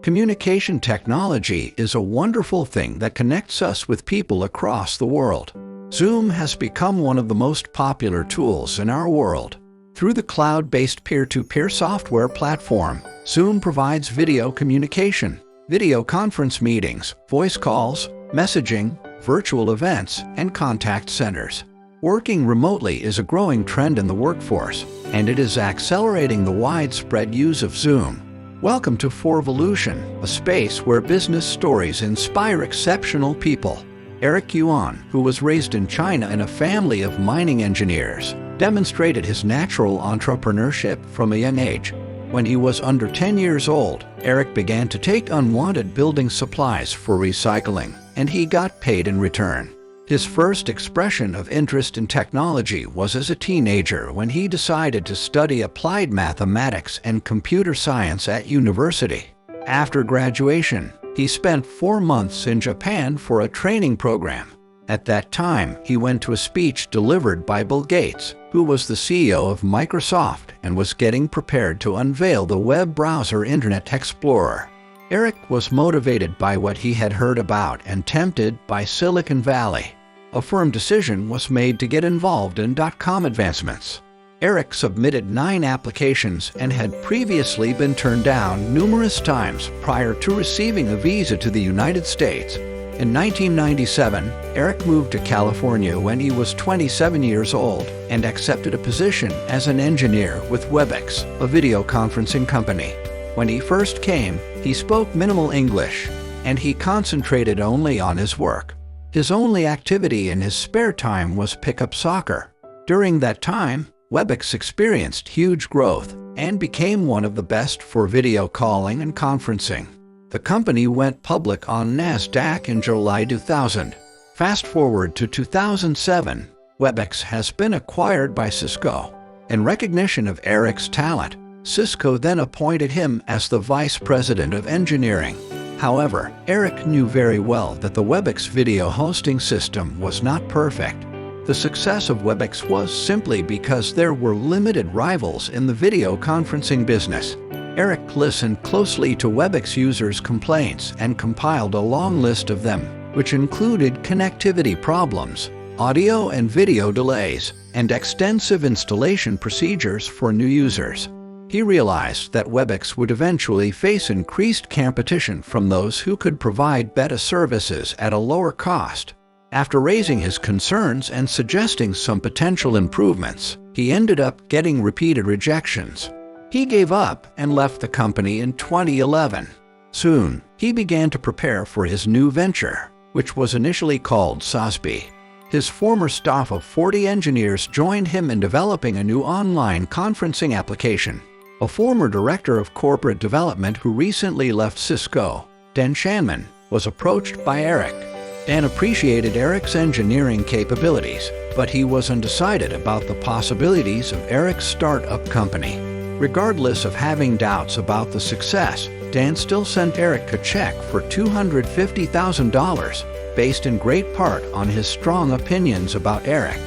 Communication technology is a wonderful thing that connects us with people across the world. Zoom has become one of the most popular tools in our world. Through the cloud-based peer-to-peer software platform, Zoom provides video communication, video conference meetings, voice calls, messaging, virtual events, and contact centers. Working remotely is a growing trend in the workforce, and it is accelerating the widespread use of Zoom. Welcome to Forwolution, a space where business stories inspire exceptional people. Eric Yuan, who was raised in China in a family of mining engineers, demonstrated his natural entrepreneurship from a young age. When he was under 10 years old, Eric began to take unwanted building supplies for recycling, and he got paid in return. His first expression of interest in technology was as a teenager when he decided to study applied mathematics and computer science at university. After graduation, he spent 4 months in Japan for a training program. At that time, he went to a speech delivered by Bill Gates, who was the CEO of Microsoft and was getting prepared to unveil the web browser Internet Explorer. Eric was motivated by what he had heard about and tempted by Silicon Valley. A firm decision was made to get involved in .com advancements. Eric submitted 9 applications and had previously been turned down numerous times prior to receiving a visa to the United States. In 1997, Eric moved to California when he was 27 years old and accepted a position as an engineer with Webex, a video conferencing company. When he first came, he spoke minimal English, and he concentrated only on his work. His only activity in his spare time was pick up soccer. During that time, Webex experienced huge growth and became one of the best for video calling and conferencing. The company went public on NASDAQ in July 2000. Fast forward to 2007, Webex has been acquired by Cisco. In recognition of Eric's talent, Cisco then appointed him as the Vice President of Engineering. However, Eric knew very well that the Webex video hosting system was not perfect. The success of Webex was simply because there were limited rivals in the video conferencing business. Eric listened closely to Webex users' complaints and compiled a long list of them, which included connectivity problems, audio and video delays, and extensive installation procedures for new users. He realized that Webex would eventually face increased competition from those who could provide better services at a lower cost. After raising his concerns and suggesting some potential improvements, he ended up getting repeated rejections. He gave up and left the company in 2011. Soon, he began to prepare for his new venture, which was initially called SOSB. His former staff of 40 engineers joined him in developing a new online conferencing application. A former director of corporate development who recently left Cisco, Dan Shanman, was approached by Eric. Dan appreciated Eric's engineering capabilities, but he was undecided about the possibilities of Eric's startup company. Regardless of having doubts about the success, Dan still sent Eric a check for $250,000, based in great part on his strong opinions about Eric.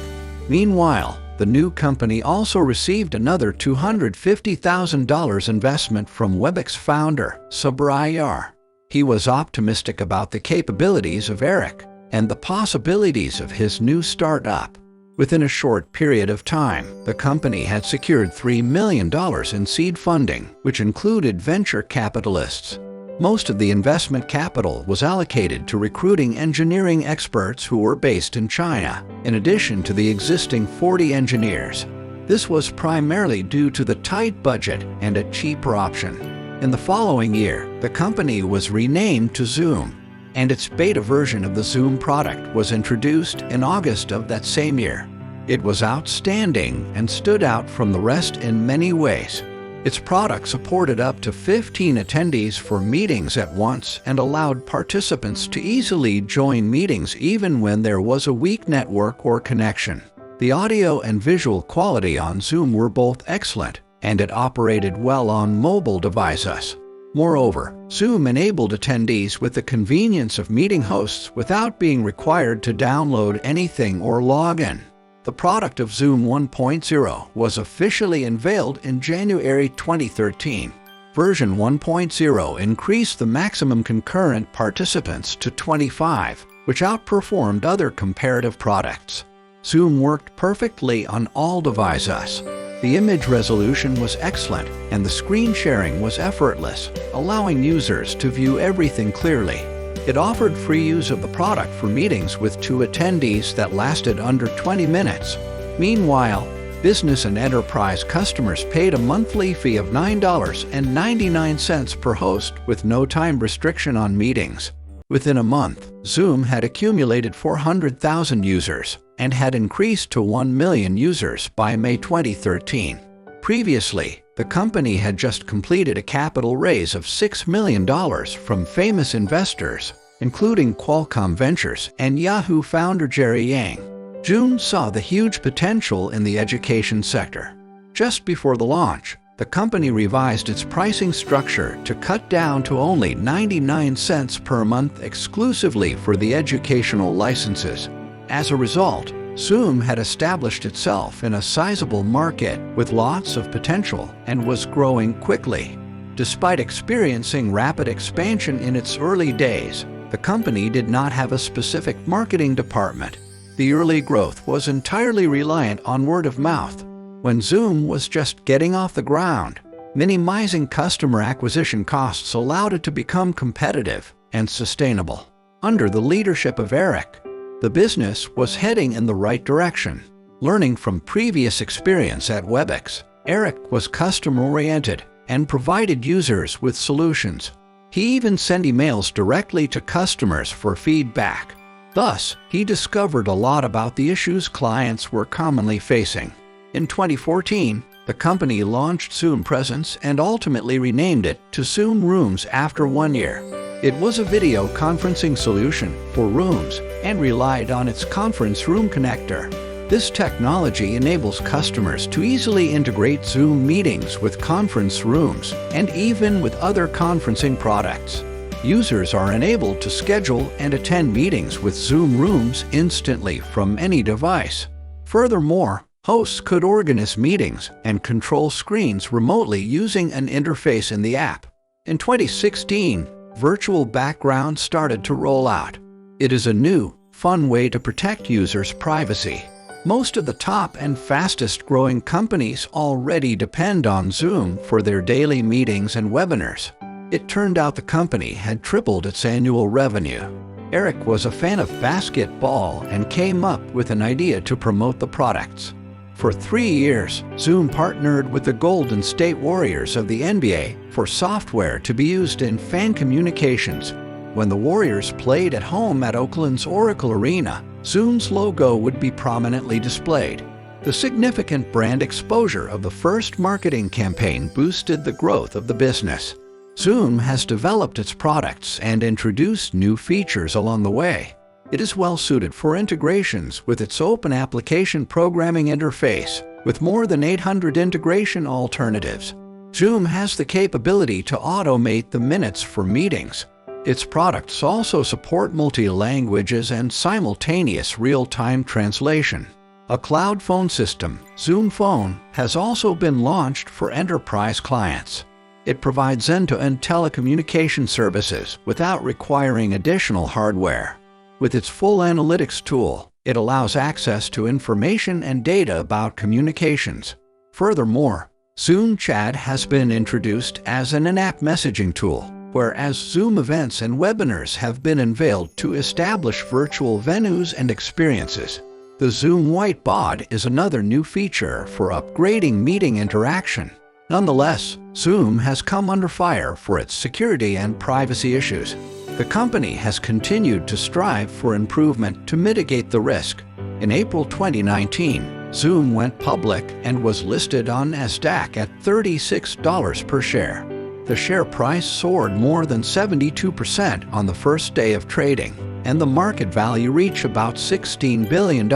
Meanwhile, the new company also received another $250,000 investment from Webex founder, Sabra Yar. He was optimistic about the capabilities of Eric and the possibilities of his new startup. Within a short period of time, the company had secured $3 million in seed funding, which included venture capitalists. Most of the investment capital was allocated to recruiting engineering experts who were based in China, in addition to the existing 40 engineers. This was primarily due to the tight budget and a cheaper option. In the following year, the company was renamed to Zoom, and its beta version of the Zoom product was introduced in August of that same year. It was outstanding and stood out from the rest in many ways. Its product supported up to 15 attendees for meetings at once and allowed participants to easily join meetings even when there was a weak network or connection. The audio and visual quality on Zoom were both excellent, and it operated well on mobile devices. Moreover, Zoom enabled attendees with the convenience of meeting hosts without being required to download anything or log in. The product of Zoom 1.0 was officially unveiled in January 2013. Version 1.0 increased the maximum concurrent participants to 25, which outperformed other comparative products. Zoom worked perfectly on all devices. The image resolution was excellent and the screen sharing was effortless, allowing users to view everything clearly. It offered free use of the product for meetings with 2 attendees that lasted under 20 minutes. Meanwhile, business and enterprise customers paid a monthly fee of $9.99 per host with no time restriction on meetings. Within a month, Zoom had accumulated 400,000 users and had increased to 1 million users by May 2013. Previously, the company had just completed a capital raise of $6 million from famous investors, including Qualcomm Ventures and Yahoo founder Jerry Yang. Zoom saw the huge potential in the education sector. Just before the launch, the company revised its pricing structure to cut down to only 99 cents per month exclusively for the educational licenses. As a result, Zoom had established itself in a sizable market with lots of potential and was growing quickly. Despite experiencing rapid expansion in its early days, the company did not have a specific marketing department. The early growth was entirely reliant on word of mouth. When Zoom was just getting off the ground, minimizing customer acquisition costs allowed it to become competitive and sustainable. Under the leadership of Eric, the business was heading in the right direction. Learning from previous experience at Webex, Eric was customer-oriented and provided users with solutions. He even sent emails directly to customers for feedback. Thus, he discovered a lot about the issues clients were commonly facing. In 2014, the company launched Zoom Presence and ultimately renamed it to Zoom Rooms after 1 year. It was a video conferencing solution for rooms and relied on its conference room connector. This technology enables customers to easily integrate Zoom meetings with conference rooms and even with other conferencing products. Users are enabled to schedule and attend meetings with Zoom Rooms instantly from any device. Furthermore, hosts could organize meetings and control screens remotely using an interface in the app. In 2016, virtual backgrounds started to roll out. It is a new, fun way to protect users' privacy. Most of the top and fastest-growing companies already depend on Zoom for their daily meetings and webinars. It turned out the company had tripled its annual revenue. Eric was a fan of basketball and came up with an idea to promote the products. For 3 years, Zoom partnered with the Golden State Warriors of the NBA for software to be used in fan communications. When the Warriors played at home at Oakland's Oracle Arena, Zoom's logo would be prominently displayed. The significant brand exposure of the first marketing campaign boosted the growth of the business. Zoom has developed its products and introduced new features along the way. It is well suited for integrations with its open application programming interface, with more than 800 integration alternatives. Zoom has the capability to automate the minutes for meetings. Its products also support multi-languages and simultaneous real-time translation. A cloud phone system, Zoom Phone, has also been launched for enterprise clients. It provides end-to-end telecommunication services without requiring additional hardware. With its full analytics tool, it allows access to information and data about communications. Furthermore, Zoom Chat has been introduced as an in-app messaging tool, whereas Zoom events and webinars have been unveiled to establish virtual venues and experiences. The Zoom Whiteboard is another new feature for upgrading meeting interaction. Nonetheless, Zoom has come under fire for its security and privacy issues. The company has continued to strive for improvement to mitigate the risk. In April 2019, Zoom went public and was listed on Nasdaq at $36 per share. The share price soared more than 72% on the first day of trading, and the market value reached about $16 billion.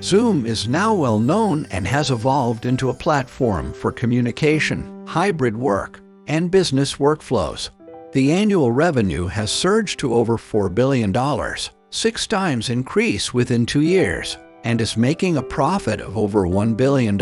Zoom is now well known and has evolved into a platform for communication, hybrid work, and business workflows. The annual revenue has surged to over $4 billion, 6 times increase within 2 years, and is making a profit of over $1 billion.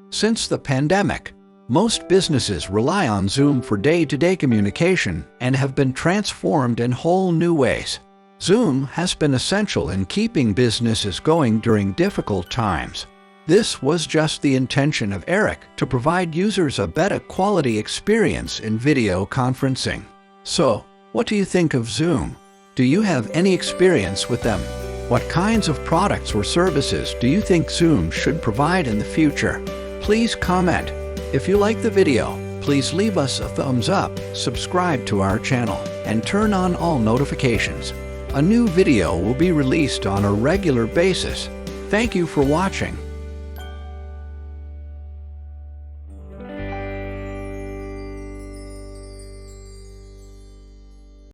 Since the pandemic, Most businesses rely on Zoom for day-to-day communication and have been transformed in whole new ways. Zoom has been essential in keeping businesses going during difficult times. This was just the intention of Eric to provide users a better quality experience in video conferencing. So, what do you think of Zoom? Do you have any experience with them? What kinds of products or services do you think Zoom should provide in the future? Please comment. If you like the video, please leave us a thumbs up, subscribe to our channel, and turn on all notifications. A new video will be released on a regular basis. Thank you for watching.